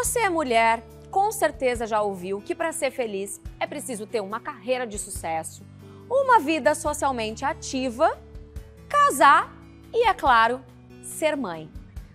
Você é mulher, com certeza já ouviu que para ser feliz é preciso ter uma carreira de sucesso, uma vida socialmente ativa, casar e, é claro, ser mãe.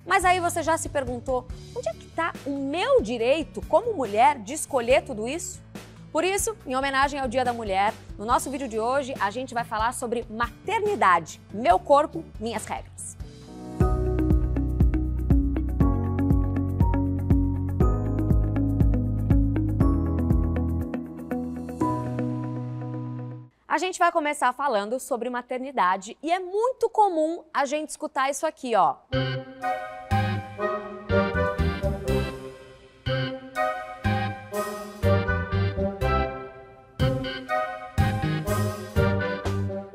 Mas aí você já se perguntou, onde é que está o meu direito como mulher de escolher tudo isso? Por isso, em homenagem ao Dia da Mulher, no nosso vídeo de hoje a gente vai falar sobre maternidade, meu corpo, minhas regras. A gente vai começar falando sobre maternidade e é muito comum a gente escutar isso aqui, ó.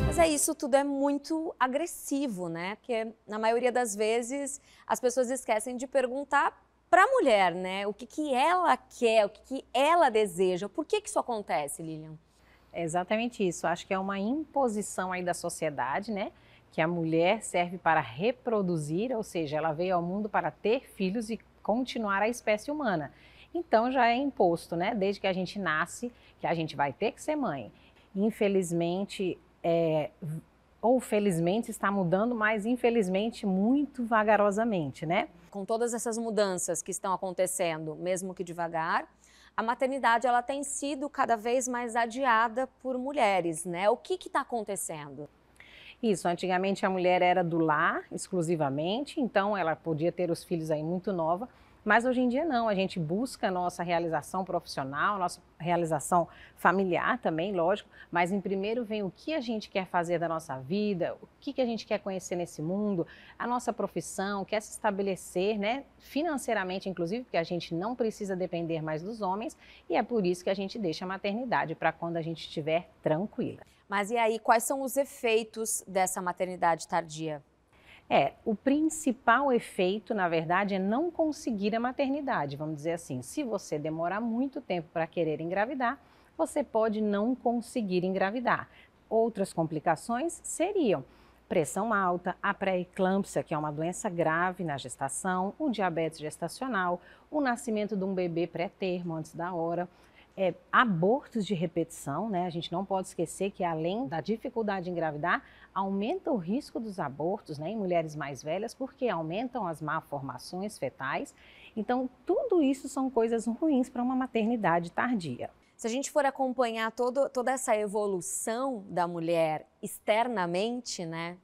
Mas isso tudo é muito agressivo, né? Porque na maioria das vezes as pessoas esquecem de perguntar para a mulher, né? O que ela quer, o que ela deseja. Por que isso acontece, Lilian? É exatamente isso. Acho que é uma imposição aí da sociedade, né? Que a mulher serve para reproduzir, ou seja, ela veio ao mundo para ter filhos e continuar a espécie humana. Então já é imposto, né? Desde que a gente nasce, que a gente vai ter que ser mãe. Infelizmente, ou felizmente está mudando, mas infelizmente muito vagarosamente, né? Com todas essas mudanças que estão acontecendo, mesmo que devagar, a maternidade ela tem sido cada vez mais adiada por mulheres, né? O que está acontecendo? Isso, antigamente a mulher era do lar exclusivamente, então ela podia ter os filhos aí muito nova, mas hoje em dia não, a gente busca a nossa realização profissional, nossa realização familiar também, lógico, mas em primeiro vem o que a gente quer fazer da nossa vida, o que a gente quer conhecer nesse mundo, a nossa profissão, quer se estabelecer, né, financeiramente inclusive, porque a gente não precisa depender mais dos homens e é por isso que a gente deixa a maternidade para quando a gente estiver tranquila. Mas e aí, quais são os efeitos dessa maternidade tardia? O principal efeito, na verdade, é não conseguir a maternidade, vamos dizer assim. Se você demorar muito tempo para querer engravidar, você pode não conseguir engravidar. Outras complicações seriam pressão alta, a pré-eclâmpsia, que é uma doença grave na gestação, o diabetes gestacional, o nascimento de um bebê pré-termo antes da hora, abortos de repetição, né? A gente não pode esquecer que além da dificuldade de engravidar, aumenta o risco dos abortos, né, em mulheres mais velhas, porque aumentam as malformações fetais. Então, tudo isso são coisas ruins para uma maternidade tardia. Se a gente for acompanhar toda essa evolução da mulher externamente, né,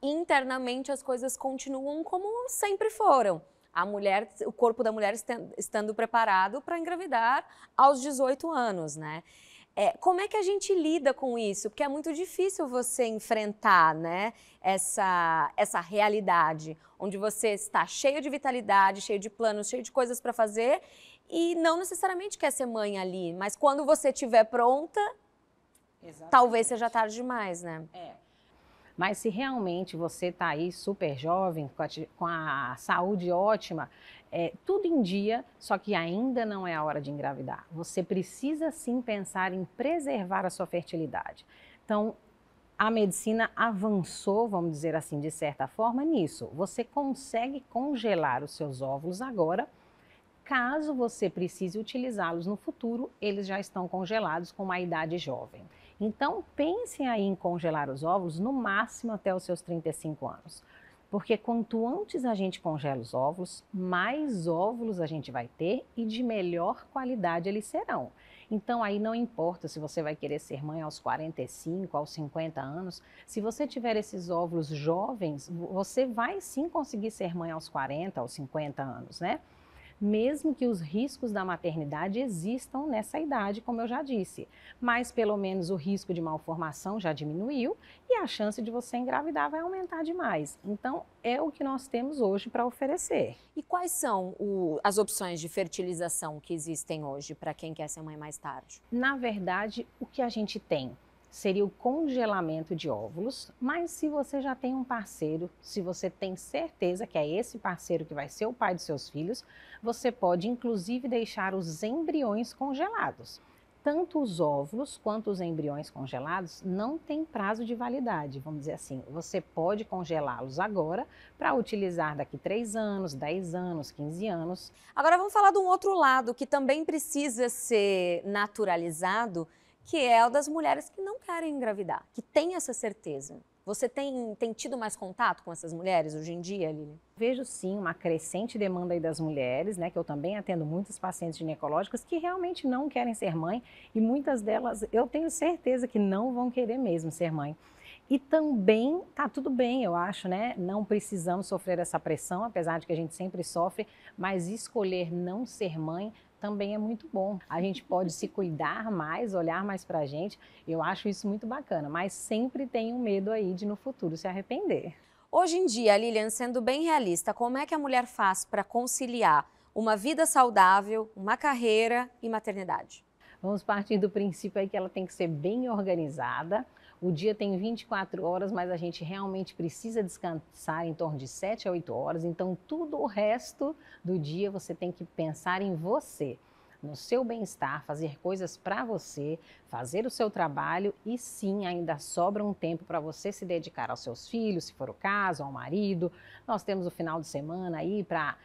internamente as coisas continuam como sempre foram. A mulher, o corpo da mulher estando preparado para engravidar aos 18 anos, né? Como é que a gente lida com isso? Porque é muito difícil você enfrentar, né, essa realidade, onde você está cheio de vitalidade, cheio de planos, cheio de coisas para fazer e não necessariamente quer ser mãe ali, mas quando você estiver pronta, talvez seja tarde demais, né? Mas se realmente você está aí super jovem, com a saúde ótima, tudo em dia, só que ainda não é a hora de engravidar. Você precisa sim pensar em preservar a sua fertilidade. Então, a medicina avançou, vamos dizer assim, de certa forma nisso. Você consegue congelar os seus óvulos agora. Caso você precise utilizá-los no futuro, eles já estão congelados com uma idade jovem. Então, pensem aí em congelar os óvulos no máximo até os seus 35 anos. Porque quanto antes a gente congela os óvulos, mais óvulos a gente vai ter e de melhor qualidade eles serão. Então, aí não importa se você vai querer ser mãe aos 45, aos 50 anos, se você tiver esses óvulos jovens, você vai sim conseguir ser mãe aos 40, aos 50 anos, né? Mesmo que os riscos da maternidade existam nessa idade, como eu já disse. Mas pelo menos o risco de malformação já diminuiu e a chance de você engravidar vai aumentar demais. Então, é o que nós temos hoje para oferecer. E quais são as opções de fertilização que existem hoje para quem quer ser mãe mais tarde? Na verdade, o que a gente tem seria o congelamento de óvulos, mas se você já tem um parceiro, se você tem certeza que é esse parceiro que vai ser o pai dos seus filhos, você pode inclusive deixar os embriões congelados. tanto os óvulos quanto os embriões congelados não têm prazo de validade, vamos dizer assim. Você pode congelá-los agora para utilizar daqui 3 anos, 10 anos, 15 anos. Agora vamos falar de um outro lado que também precisa ser naturalizado, que é o das mulheres que não querem engravidar, que têm essa certeza. Você tem tido mais contato com essas mulheres hoje em dia, Lili? Vejo sim uma crescente demanda aí das mulheres, né, que eu também atendo muitas pacientes ginecológicas que realmente não querem ser mãe e muitas delas eu tenho certeza que não vão querer mesmo ser mãe. E também tá tudo bem, eu acho, né? Não precisamos sofrer essa pressão, apesar de que a gente sempre sofre, mas escolher não ser mãe também é muito bom. A gente pode se cuidar mais, olhar mais pra gente. Eu acho isso muito bacana, mas sempre tenho medo aí de no futuro se arrepender. Hoje em dia, Lilian, sendo bem realista, como é que a mulher faz para conciliar uma vida saudável, uma carreira e maternidade? Vamos partir do princípio aí que ela tem que ser bem organizada. O dia tem 24 horas, mas a gente realmente precisa descansar em torno de 7 a 8 horas. Então, tudo o resto do dia você tem que pensar em você, no seu bem-estar, fazer coisas para você, fazer o seu trabalho e sim, ainda sobra um tempo para você se dedicar aos seus filhos, se for o caso, ao marido. Nós temos o final de semana aí para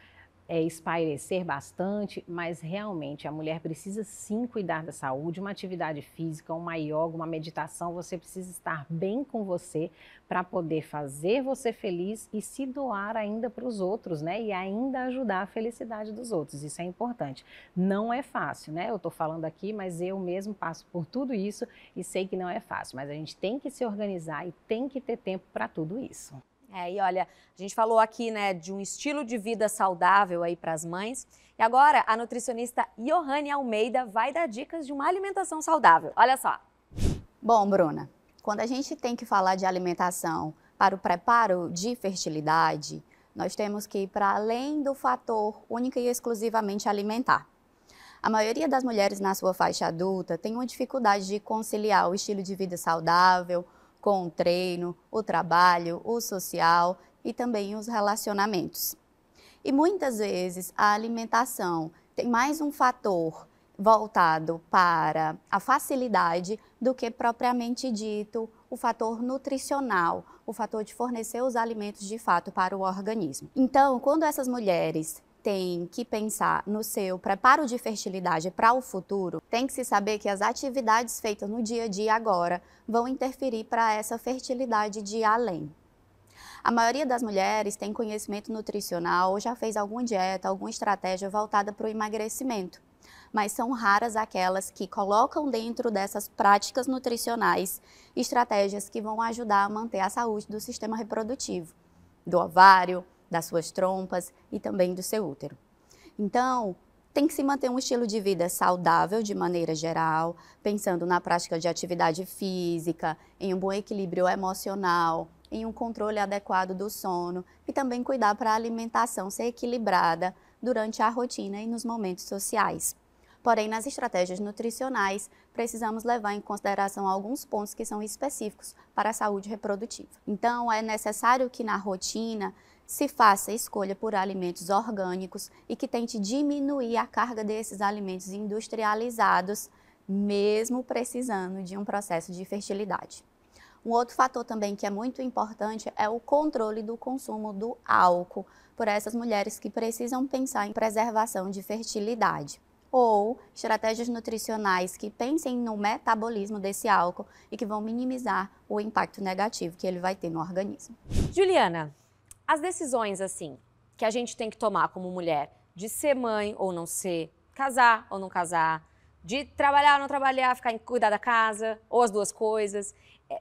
espairecer bastante, mas realmente a mulher precisa sim cuidar da saúde, uma atividade física, uma yoga, uma meditação, você precisa estar bem com você para poder fazer você feliz e se doar ainda para os outros, né? E ainda ajudar a felicidade dos outros, isso é importante. Não é fácil, né? Eu estou falando aqui, mas eu mesmo passo por tudo isso e sei que não é fácil, mas a gente tem que se organizar e tem que ter tempo para tudo isso. E olha, a gente falou aqui, né, de um estilo de vida saudável aí para as mães. E agora a nutricionista Johanne Almeida vai dar dicas de uma alimentação saudável. Olha só. Bom, Bruna, quando a gente tem que falar de alimentação para o preparo de fertilidade, nós temos que ir para além do fator única e exclusivamente alimentar. A maioria das mulheres na sua faixa adulta tem uma dificuldade de conciliar o estilo de vida saudável com o treino, o trabalho, o social e também os relacionamentos. E muitas vezes a alimentação tem mais um fator voltado para a facilidade do que propriamente dito o fator nutricional, o fator de fornecer os alimentos de fato para o organismo. Então, quando essas mulheres tem que pensar no seu preparo de fertilidade para o futuro, tem que se saber que as atividades feitas no dia a dia agora vão interferir para essa fertilidade de além. A maioria das mulheres tem conhecimento nutricional ou já fez alguma dieta, alguma estratégia voltada para o emagrecimento, mas são raras aquelas que colocam dentro dessas práticas nutricionais estratégias que vão ajudar a manter a saúde do sistema reprodutivo, do ovário, das suas trompas e também do seu útero. Então, tem que se manter um estilo de vida saudável de maneira geral, pensando na prática de atividade física, em um bom equilíbrio emocional, em um controle adequado do sono e também cuidar para a alimentação ser equilibrada durante a rotina e nos momentos sociais. Porém, nas estratégias nutricionais, precisamos levar em consideração alguns pontos que são específicos para a saúde reprodutiva. Então, é necessário que na rotina se faça escolha por alimentos orgânicos e que tente diminuir a carga desses alimentos industrializados, mesmo precisando de um processo de fertilidade. Um outro fator também que é muito importante é o controle do consumo do álcool por essas mulheres que precisam pensar em preservação de fertilidade. Ou estratégias nutricionais que pensem no metabolismo desse álcool e que vão minimizar o impacto negativo que ele vai ter no organismo. Juliana, as decisões assim que a gente tem que tomar como mulher, de ser mãe ou não ser, casar ou não casar, de trabalhar ou não trabalhar, cuidar da casa, ou as duas coisas,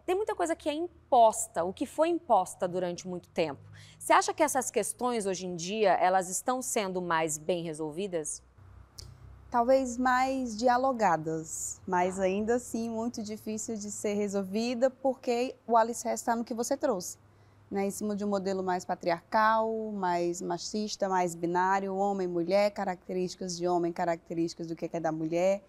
tem muita coisa que é imposta, o que foi imposta durante muito tempo. Você acha que essas questões hoje em dia, elas estão sendo mais bem resolvidas? Talvez mais dialogadas, mas ainda assim muito difícil de ser resolvida porque o alicerce está no que você trouxe, né? Em cima de um modelo mais patriarcal, mais machista, mais binário, homem, mulher, características de homem, características do que é da mulher.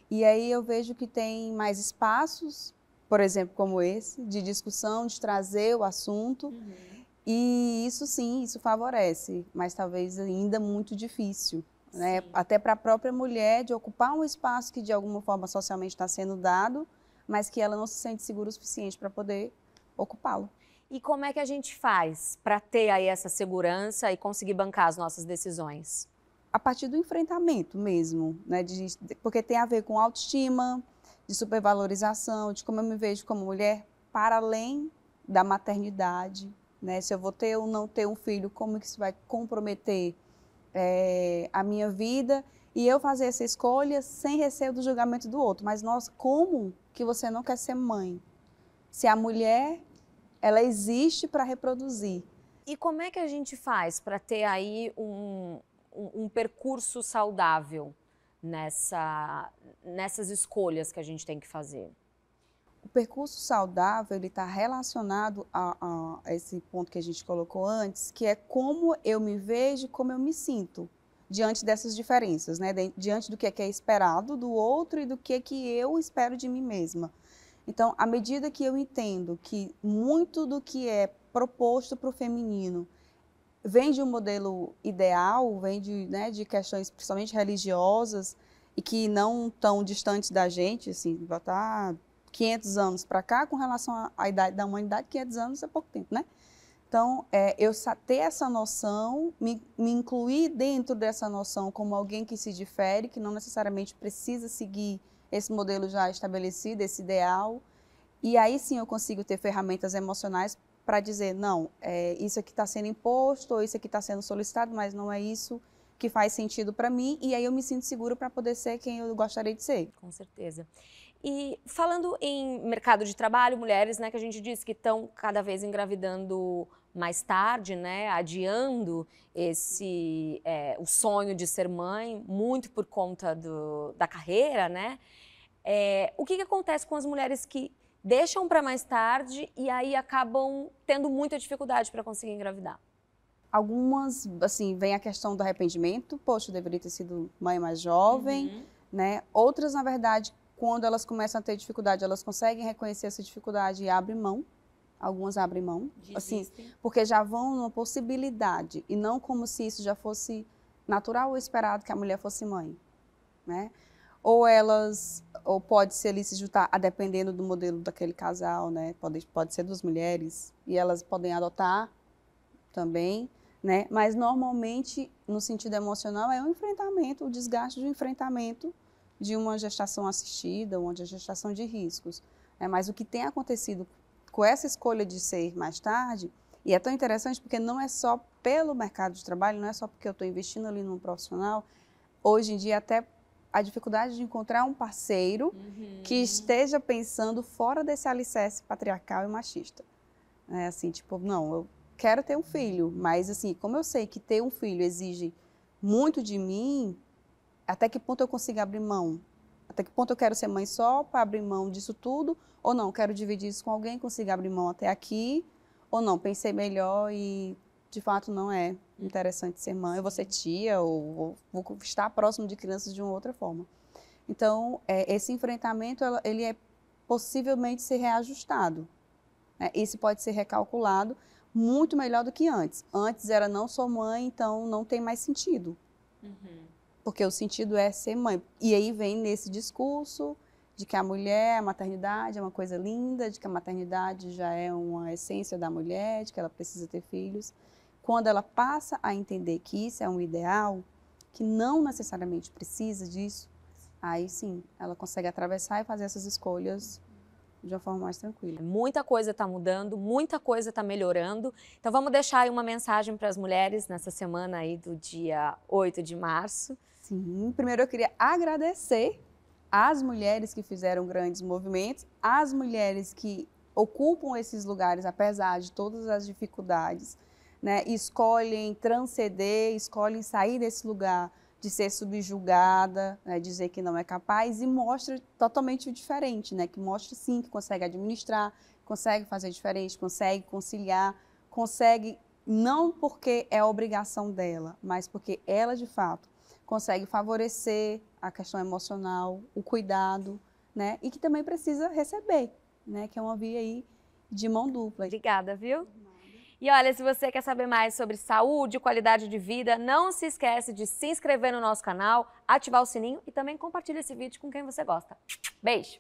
E aí eu vejo que tem mais espaços, por exemplo, como esse, de discussão, de trazer o assunto. E isso sim, isso favorece, mas talvez ainda muito difícil. né? Sim. Até para a própria mulher de ocupar um espaço que de alguma forma socialmente está sendo dado, mas que ela não se sente segura o suficiente para poder ocupá-lo. E como é que a gente faz para ter aí essa segurança e conseguir bancar as nossas decisões? A partir do enfrentamento mesmo, né? Porque tem a ver com autoestima, de supervalorização, de como eu me vejo como mulher, para além da maternidade, né? Se eu vou ter ou não ter um filho, como que isso vai comprometer a minha vida, e eu fazer essa escolha sem receio do julgamento do outro. Mas, nossa, como que você não quer ser mãe? Se a mulher, ela existe para reproduzir. E como é que a gente faz para ter aí um percurso saudável nessas escolhas que a gente tem que fazer? O percurso saudável, ele está relacionado a esse ponto que a gente colocou antes, que é como eu me vejo, como eu me sinto diante dessas diferenças, né? Diante do que é esperado do outro e do que eu espero de mim mesma. Então, à medida que eu entendo que muito do que é proposto para o feminino vem de um modelo ideal, vem de questões principalmente religiosas e que não tão distantes da gente, assim, botar 500 anos para cá, com relação à idade da humanidade, 500 anos é pouco tempo, né? Então, eu ter essa noção, me incluir dentro dessa noção como alguém que se difere, que não necessariamente precisa seguir esse modelo já estabelecido, esse ideal, e aí sim eu consigo ter ferramentas emocionais para dizer, não, isso aqui está sendo imposto, ou isso aqui está sendo solicitado, mas não é isso que faz sentido para mim, e aí eu me sinto segura para poder ser quem eu gostaria de ser. Com certeza. E falando em mercado de trabalho, mulheres, né, que a gente disse que estão cada vez engravidando mais tarde, né, adiando o sonho de ser mãe, muito por conta da carreira, né? O que acontece com as mulheres que deixam para mais tarde e aí acabam tendo muita dificuldade para conseguir engravidar? Algumas, assim, vem a questão do arrependimento, poxa, eu deveria ter sido mãe mais jovem, né? Outras, na verdade, quando elas começam a ter dificuldade, elas conseguem reconhecer essa dificuldade e abrem mão. Algumas abrem mão, assim, porque já vão numa possibilidade e não como se isso já fosse natural ou esperado que a mulher fosse mãe, né? Ou pode ser ali se juntar, a dependendo do modelo daquele casal, né? Pode ser duas mulheres e elas podem adotar também, né? Mas normalmente, no sentido emocional, é um enfrentamento, o desgaste de um enfrentamento de uma gestação assistida ou de gestação de riscos. Mas o que tem acontecido com essa escolha de ser mais tarde, e é tão interessante porque não é só pelo mercado de trabalho, não é só porque eu estou investindo ali num profissional, hoje em dia até a dificuldade de encontrar um parceiro que esteja pensando fora desse alicerce patriarcal e machista. Assim, tipo, não, eu quero ter um filho, mas assim, como eu sei que ter um filho exige muito de mim, até que ponto eu consigo abrir mão? Até que ponto eu quero ser mãe só para abrir mão disso tudo? Ou não, quero dividir isso com alguém, consigo abrir mão até aqui? Ou não, pensei melhor e de fato não é interessante ser mãe, eu vou ser tia, ou vou estar próximo de crianças de uma outra forma. Então, esse enfrentamento, ele é possivelmente ser reajustado. Isso pode ser recalculado muito melhor do que antes. Antes era não sou mãe, então não tem mais sentido. Porque o sentido é ser mãe. E aí vem nesse discurso de que a mulher, a maternidade é uma coisa linda, de que a maternidade já é uma essência da mulher, de que ela precisa ter filhos. Quando ela passa a entender que isso é um ideal, que não necessariamente precisa disso, aí sim, ela consegue atravessar e fazer essas escolhas de uma forma mais tranquila. Muita coisa está mudando, muita coisa está melhorando. Então vamos deixar aí uma mensagem para as mulheres nessa semana aí do dia 8 de março. Sim, primeiro eu queria agradecer às mulheres que fizeram grandes movimentos, às mulheres que ocupam esses lugares apesar de todas as dificuldades, né? Escolhem transcender, escolhem sair desse lugar de ser subjugada, né, dizer que não é capaz, e mostra totalmente o diferente, né, que mostra sim que consegue administrar, consegue fazer diferente, consegue conciliar, consegue, não porque é a obrigação dela, mas porque ela, de fato, consegue favorecer a questão emocional, o cuidado, né, e que também precisa receber, né, que é uma via aí de mão dupla. Obrigada, viu? E olha, se você quer saber mais sobre saúde, qualidade de vida, não se esquece de se inscrever no nosso canal, ativar o sininho e também compartilha esse vídeo com quem você gosta. Beijo!